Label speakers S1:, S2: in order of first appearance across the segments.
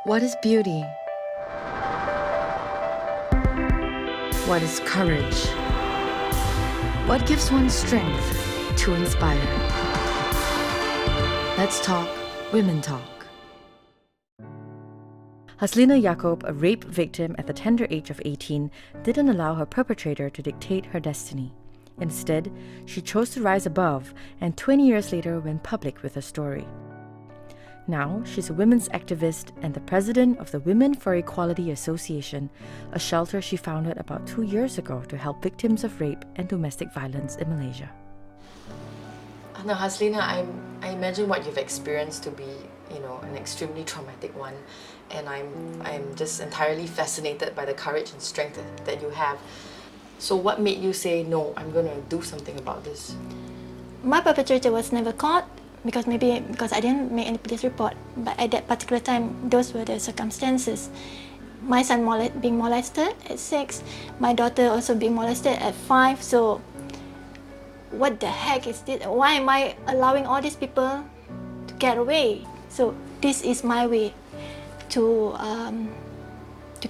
S1: What is beauty? What is courage? What gives one strength to inspire? Let's talk Women Talk. Haslinah Yacob, a rape victim at the tender age of 18, didn't allow her perpetrator to dictate her destiny. Instead, she chose to rise above and 20 years later went public with her story. Now, she's a women's activist and the president of the Women for Equality Association, a shelter she founded about 2 years ago to help victims of rape and domestic violence in Malaysia.
S2: Now, Haslinah, I imagine what you've experienced to be, an extremely traumatic one, and I'm just entirely fascinated by the courage and strength that you have. So, what made you say, no, I'm going to do something about this?
S3: My perpetrator was never caught because I didn't make any police report. But at that particular time, those were the circumstances. My son being molested at 6, my daughter also being molested at 5. So, what the heck is this? Why am I allowing all these people to get away? So, this is my way to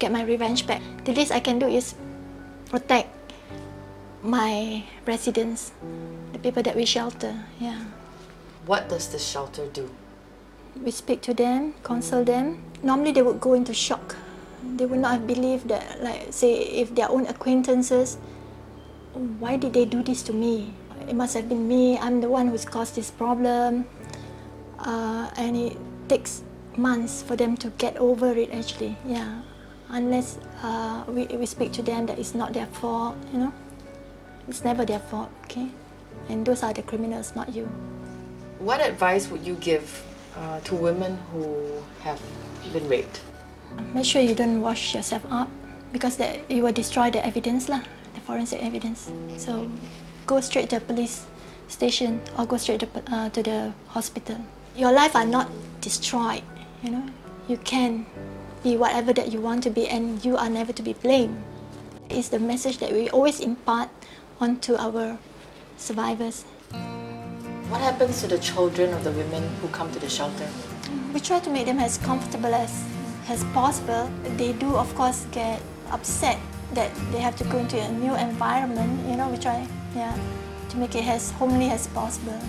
S3: get my revenge back. The least I can do is protect my residents, the people that we shelter. Yeah.
S2: What does this shelter do?
S3: We speak to them, console them. Normally they would go into shock. They would not have believed that, like, say, if their own acquaintances, why did they do this to me? It must have been me. I'm the one who's caused this problem. And it takes months for them to get over it, actually. Yeah. Unless we speak to them that it's not their fault, It's never their fault, okay? And those are the criminals, not you.
S2: What advice would you give to women who have been raped?
S3: Make sure you don't wash yourself up because you will destroy the evidence, the forensic evidence. So go straight to the police station or go straight to the hospital. Your life are not destroyed, You can be whatever that you want to be and you are never to be blamed. It's the message that we always impart onto our survivors.
S2: What happens to the children of the women who come to the shelter?
S3: We try to make them as comfortable as possible. They do, of course, get upset that they have to go into a new environment. We try to make it as homely as possible.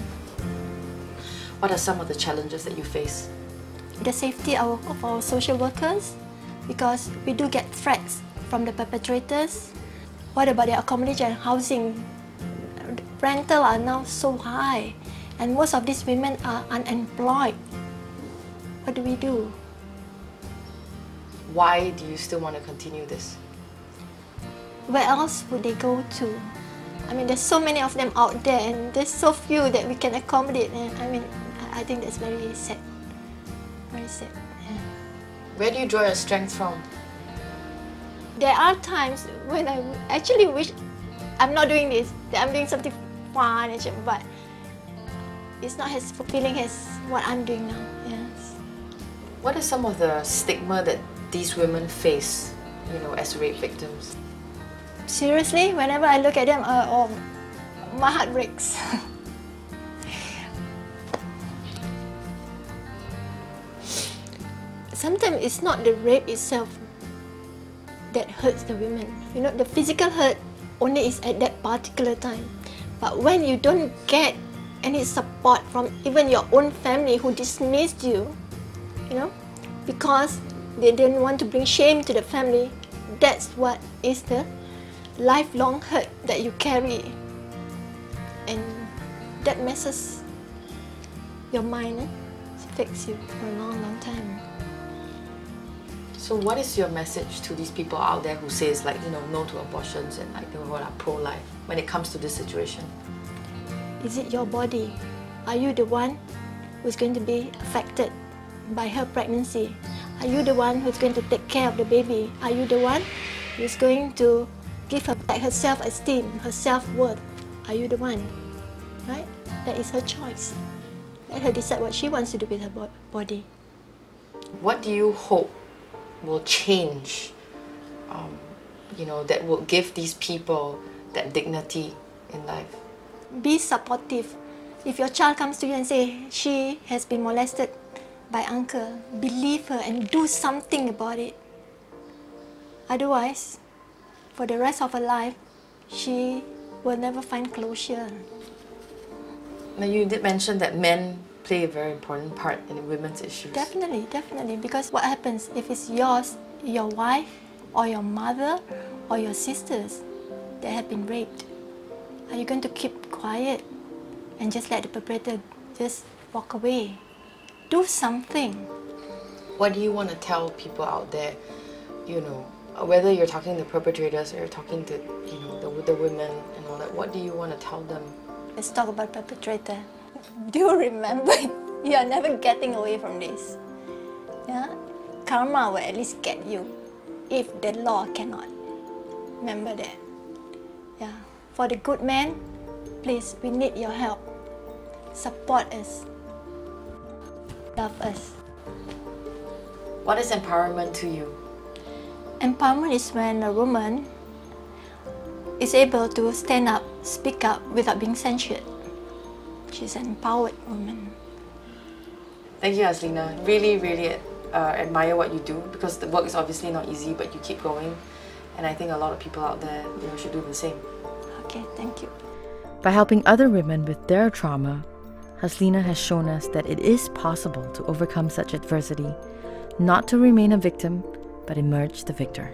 S2: What are some of the challenges that you face?
S3: The safety of our social workers, because we do get threats from the perpetrators. What about their accommodation and housing? Rental are now so high, and most of these women are unemployed. What do we do?
S2: Why do you still want to continue this?
S3: Where else would they go to? There's so many of them out there, and there's so few that we can accommodate. And I think that's very sad. Very sad. Yeah.
S2: Where do you draw your strength from?
S3: There are times when I actually wish I'm not doing this, that I'm doing something fun, but it's not as fulfilling as what I'm doing now. Yes.
S2: What is some of the stigma that these women face, as rape victims?
S3: Seriously, whenever I look at them, my heart breaks. Sometimes it's not the rape itself that hurts the women. The physical hurt only is at that particular time. But when you don't get any support from even your own family who dismissed you, because they didn't want to bring shame to the family, that's what is the lifelong hurt that you carry. And that messes your mind, it affects you for a long, long time.
S2: So what is your message to these people out there who says no to abortions and who are pro-life when it comes to this situation?
S3: Is it your body? Are you the one who's going to be affected by her pregnancy? Are you the one who's going to take care of the baby? Are you the one who's going to give her back her self-esteem, her self-worth? Are you the one? Right? That is her choice. Let her decide what she wants to do with her body.
S2: What do you hope will change, that will give these people that dignity in life?
S3: Be supportive. If your child comes to you and say she has been molested by uncle, believe her and do something about it. Otherwise, for the rest of her life, she will never find closure.
S2: Now, you did mention that men play a very important part in women's issues.
S3: Definitely, definitely. Because what happens if it's yours, your wife, or your mother, or your sisters that have been raped? Are you going to keep quiet and just let the perpetrator just walk away? Do something.
S2: What do you want to tell people out there, you know, whether you're talking to perpetrators or you're talking to, you know, the women and all that, what do you want to tell them?
S3: Let's talk about perpetrator. Do remember, you are never getting away from this. Yeah? Karma will at least get you if the law cannot. Remember that. Yeah. For the good men, please, we need your help. Support us. Love us.
S2: What is empowerment to you?
S3: Empowerment is when a woman is able to stand up, speak up without being censured. She's an empowered woman.
S2: Thank you, Haslinah. Really, really admire what you do, because the work is obviously not easy, but you keep going. And I think a lot of people out there, you know, should do the same.
S3: Okay, thank you.
S1: By helping other women with their trauma, Haslinah has shown us that it is possible to overcome such adversity, not to remain a victim, but emerge the victor.